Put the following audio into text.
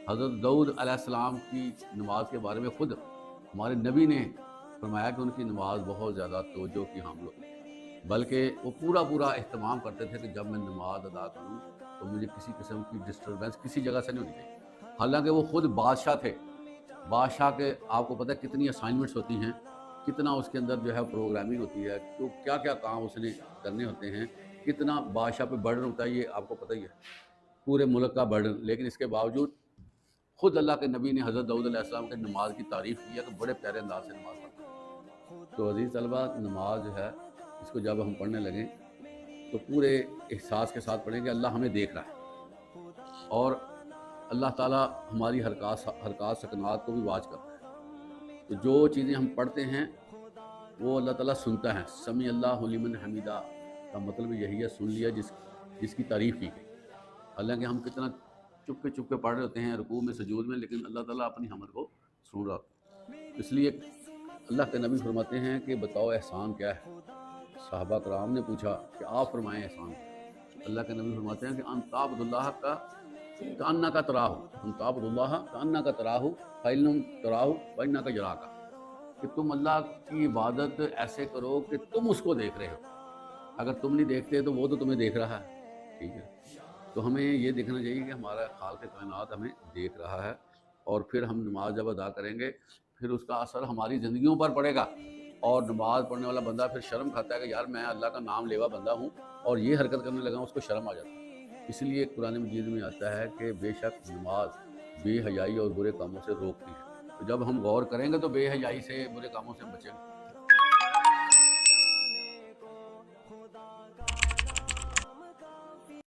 حضرت داؤد علیہ السلام کی نماز کے بارے میں خود ہمارے نبی نے فرمایا کہ ان کی نماز بہت زیادہ توجہ کی حامل ہوتی ہے، بلکہ وہ پورا اہتمام کرتے تھے کہ جب میں نماز ادا کروں تو مجھے کسی قسم کی ڈسٹربنس کسی جگہ سے نہیں ہونی چاہیے۔ حالانکہ وہ خود بادشاہ تھے، بادشاہ کے آپ کو پتہ ہے کتنی اسائنمنٹس ہوتی ہیں، کتنا اس کے اندر جو ہے پروگرامنگ ہوتی ہے، تو کیا کیا کام اس نے کرنے ہوتے ہیں، کتنا بادشاہ پہ برڈن ہوتا ہے، یہ آپ کو پتہ ہی ہے، پورے ملک کا برڈن۔ لیکن اس کے باوجود خود اللہ کے نبی نے حضرت داؤد علیہ السلام کے نماز کی تعریف کی ہے کہ بڑے پیارے انداز سے نماز پڑھتے ہیں۔ تو عزیز طلبہ، نماز جو ہے اس کو جب ہم پڑھنے لگیں تو پورے احساس کے ساتھ پڑھیں کہ اللہ ہمیں دیکھ رہا ہے، اور اللہ تعالیٰ ہماری حرکات سکنات کو بھی واچ کرتا ہے۔ تو جو چیزیں ہم پڑھتے ہیں وہ اللہ تعالیٰ سنتا ہے۔ سمیع اللہ لمن حمیدہ کا مطلب یہی ہے، سن لیا جس کی تعریف کی گئی۔ حالانکہ ہم کتنا چپ کے پڑھ رہے ہوتے ہیں رکوع میں سجود میں، لیکن اللہ تعالیٰ اپنی حمد کو سن رہا ہوتا ہے۔ اس لیے اللہ کے نبی فرماتے ہیں کہ بتاؤ احسان کیا ہے؟ صحابہ کرام نے پوچھا کہ آپ فرمائیں احسان کیا ہے؟ اللہ کے نبی فرماتے ہیں کہ ان تعبد اللہ کا کأنک تراہ، ان تعبد اللہ کأنک تراہ فإن لم تراہ فإنک یراک، کہ تم اللہ کی عبادت ایسے کرو کہ تم اس کو دیکھ رہے ہو، اگر تم نہیں دیکھتے تو وہ تو تمہیں دیکھ رہا ہے۔ ٹھیک ہے، تو ہمیں یہ دیکھنا چاہیے کہ ہمارا خالق کائنات ہمیں دیکھ رہا ہے، اور پھر ہم نماز جب ادا کریں گے پھر اس کا اثر ہماری زندگیوں پر پڑے گا، اور نماز پڑھنے والا بندہ پھر شرم کھاتا ہے کہ یار میں اللہ کا نام لیوا بندہ ہوں اور یہ حرکت کرنے لگا ہوں، اس کو شرم آ جاتا ہے۔ اس لیے قرآن مجید میں آتا ہے کہ بے شک نماز بے حیائی اور برے کاموں سے روکتی ہے۔ تو جب ہم غور کریں گے تو بے حیائی سے برے کاموں سے بچیں گے۔